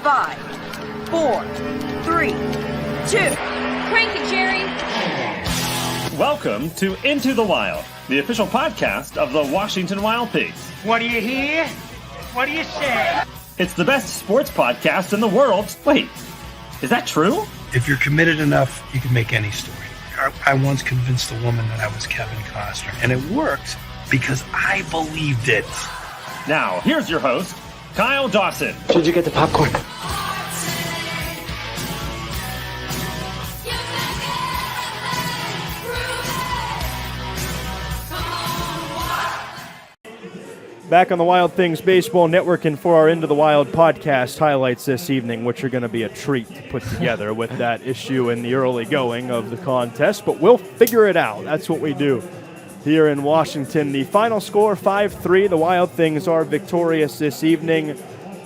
5, 4, 3, 2. Crank it, Jerry. Welcome to Into the Wild, the official podcast of the Washington Wild Pigs. What do you hear? What do you say? It's the best sports podcast in the world. Wait, is that true? If you're committed enough, you can make any story. I once convinced a woman that I was Kevin Costner, and it worked because I believed it. Now, here's your host, Kyle Dawson. Did you get the popcorn? Back on the Wild Things Baseball Network and for our Into the Wild podcast highlights this evening, which are going to be a treat to put together with that issue in the early going of the contest, but we'll figure it out. That's what we do here in Washington. The final score, 5-3. The Wild Things are victorious this evening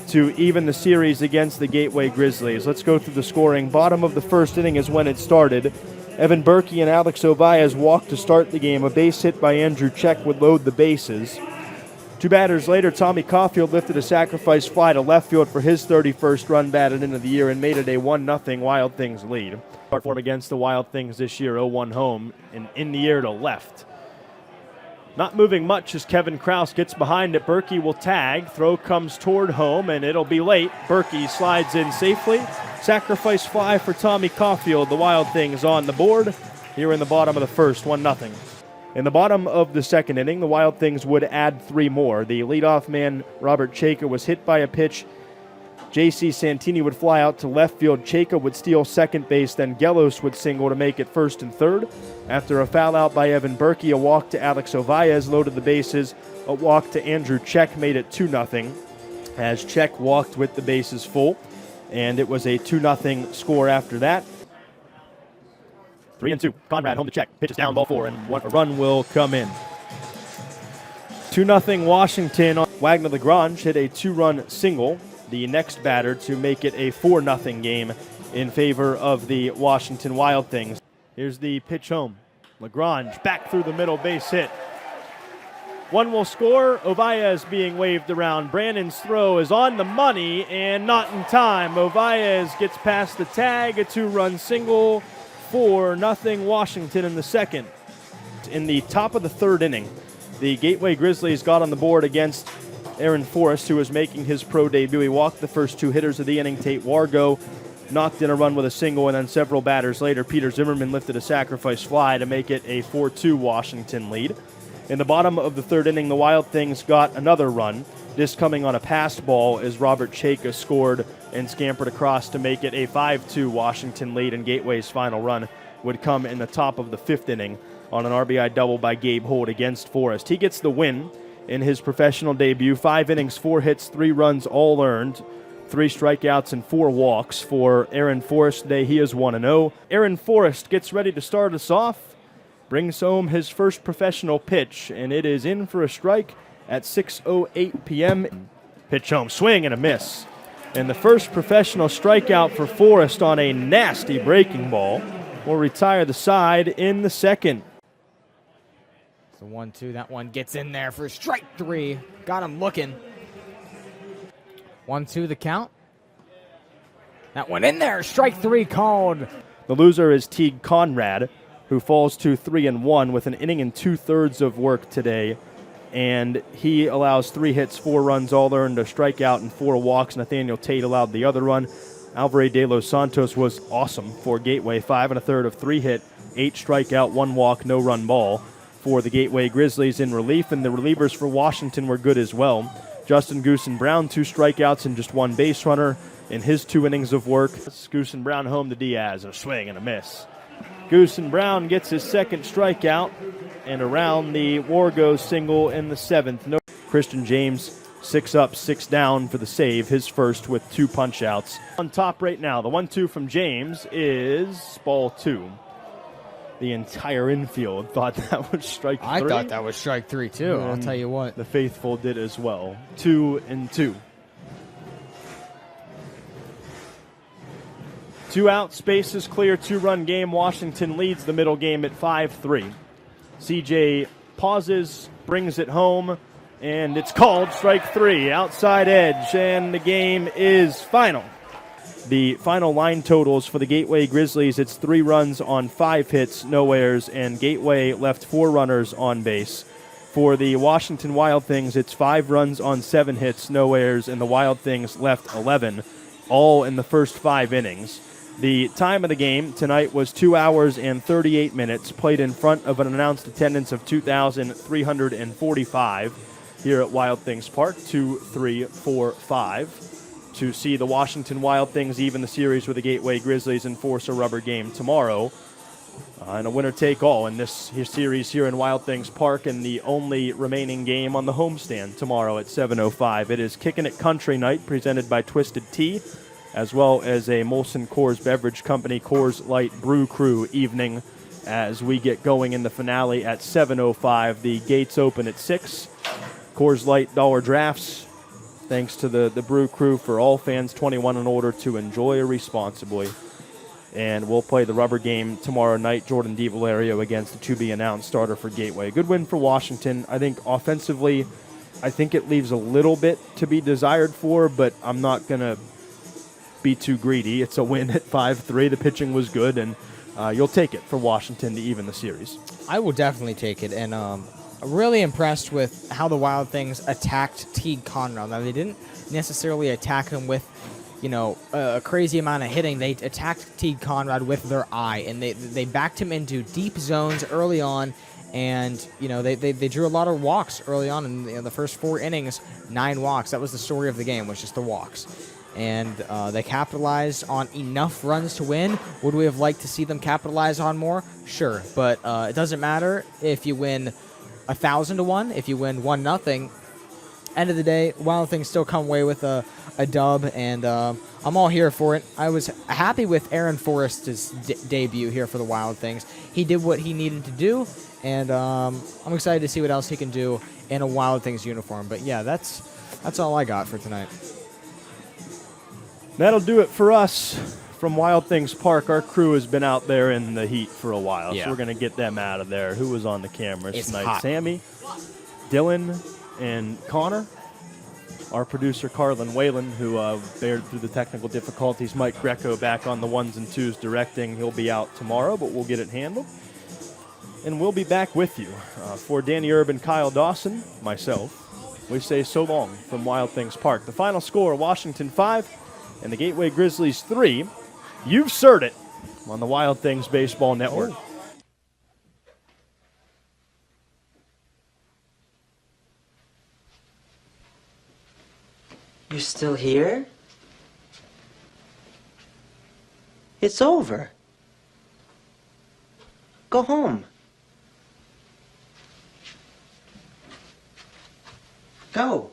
to even the series against the Gateway Grizzlies. Let's go through the scoring. Bottom of the first inning is when it started. Evan Berkey and Alex Ovaez walked to start the game. A base hit by Andrew Check would load the bases. Two batters later, Tommy Caulfield lifted a sacrifice fly to left field for his 31st run batted into the year and made it a 1-0 Wild Things lead. Start for him against the Wild Things this year, 0-1 home and in the air to left. Not moving much as Kevin Krause gets behind it. Berkey will tag. Throw comes toward home, and it'll be late. Berkey slides in safely. Sacrifice fly for Tommy Caulfield. The Wild Things on the board here in the bottom of the first, 1-0. In the bottom of the second inning, the Wild Things would add three more. The leadoff man, Robert Chayka, was hit by a pitch. J.C. Santini would fly out to left field. Chayka would steal second base. Then Gelos would single to make it first and third. After a foul out by Evan Berkey, a walk to Alex Ovaez loaded the bases. A walk to Andrew Check made it 2-0 as Check walked with the bases full. And it was a 2-0 score after that. 3-2. Conrad home to Check. Pitches down, ball four, and a run will come in. 2-0 Washington. Wagner Lagrange hit a two-run single, the next batter, to make it a 4-0 game in favor of the Washington Wild Things. Here's the pitch home. Lagrange back through the middle, base hit. One will score. Ovaez being waved around. Brannon's throw is on the money and not in time. Ovaez gets past the tag, a two-run single. 4-0 Washington in the second. In the top of the third inning, the Gateway Grizzlies got on the board against Aaron Forrest, who was making his pro debut. He walked the first two hitters of the inning. Tate Wargo knocked in a run with a single, and then several batters later, Peter Zimmerman lifted a sacrifice fly to make it a 4-2 Washington lead. In the bottom of the third inning, the Wild Things got another run. This coming on a passed ball as Robert Chayka scored and scampered across to make it a 5-2 Washington lead, and Gateway's final run would come in the top of the fifth inning on an RBI double by Gabe Holt against Forrest. He gets the win in his professional debut. 5 innings, 4 hits, 3 runs, all earned. 3 strikeouts and 4 walks for Aaron Forrest today. He is 1-0. Aaron Forrest gets ready to start us off, brings home his first professional pitch, and it is in for a strike at 6:08 p.m. Pitch home, swing and a miss. And the first professional strikeout for Forrest on a nasty breaking ball will retire the side in the second. So 1-2, that one gets in there for strike 3. Got him looking. 1-2 the count. That one in there, strike 3 called. The loser is Teague Conrad, who falls to 3-1 with an inning and 2/3 of work today. And he allows 3 hits, 4 runs, all earned, a strikeout, and 4 walks. Nathaniel Tate allowed the other run. Alvaro de los Santos was awesome for Gateway. 5 1/3 of 3 hit, 8 strikeout, 1 walk, no run ball for the Gateway Grizzlies in relief. And the relievers for Washington were good as well. Justin Goosen Brown, 2 strikeouts and just 1 base runner in his 2 innings of work. Goosen Brown home to Diaz, a swing and a miss. Goosen Brown gets his second strikeout and around the Wargo single in the 7th. No. Christian James 6 up, 6 down for the save, his first with 2 punch-outs. On top right now, the 1-2 from James is ball 2. The entire infield thought that was strike 3. I thought that was strike 3 too, I'll tell you what. The faithful did as well. 2-2. 2 out, spaces clear, 2-run game. Washington leads the middle game at 5-3. CJ pauses, brings it home, and it's called strike 3, outside edge, and the game is final. The final line totals for the Gateway Grizzlies, it's 3 runs on 5 hits, no errors, and Gateway left 4 runners on base. For the Washington Wild Things, it's 5 runs on 7 hits, no errors, and the Wild Things left 11, all in the first 5 innings. The time of the game tonight was 2 hours and 38 minutes, played in front of an announced attendance of 2,345 here at Wild Things Park, 2, 3, 4, 5. To see the Washington Wild Things even the series with the Gateway Grizzlies and force a rubber game tomorrow. And a winner-take-all in this series here in Wild Things Park, and the only remaining game on the homestand tomorrow at 7:05. It is Kickin' It Country Night presented by Twisted Tea, as well as a Molson Coors Beverage Company Coors Light Brew Crew evening as we get going in the finale at 7:05. The gates open at 6. Coors Light dollar drafts. Thanks to the Brew Crew for all fans 21 and older to enjoy responsibly. And we'll play the rubber game tomorrow night. Jordan DiValerio against the to-be-announced starter for Gateway. A good win for Washington. I think offensively, I think it leaves a little bit to be desired for, but I'm not going to be too greedy. It's a win at 5-3. The pitching was good, and you'll take it for Washington to even the series. I will definitely take it, and really impressed with how the Wild Things attacked Teague Conrad. Now, they didn't necessarily attack him with, a crazy amount of hitting. They attacked Teague Conrad with their eye, and they backed him into deep zones early on, and, they drew a lot of walks early on in the first 4 innings, 9 walks. That was the story of the game, was just the walks. And they capitalized on enough runs to win. Would we have liked to see them capitalize on more? Sure, but it doesn't matter if you win 1,000-1, if you win 1-0. End of the day, Wild Things still come away with a dub, and I'm all here for it. I was happy with Aaron Forrest's debut here for the Wild Things. He did what he needed to do, and I'm excited to see what else he can do in a Wild Things uniform. But yeah, that's all I got for tonight. That'll do it for us from Wild Things Park. Our crew has been out there in the heat for a while, so we're going to get them out of there. Who was on the cameras tonight? Hot. Sammy, Dylan, and Connor. Our producer, Carlin Whalen, who bared through the technical difficulties. Mike Greco back on the 1s and 2s directing. He'll be out tomorrow, but we'll get it handled. And we'll be back with you. For Danny Urban, Kyle Dawson, myself, we say so long from Wild Things Park. The final score, Washington 5 and the Gateway Grizzlies 3. You've heard it on the Wild Things Baseball Network. You're still here? It's over. Go home. Go.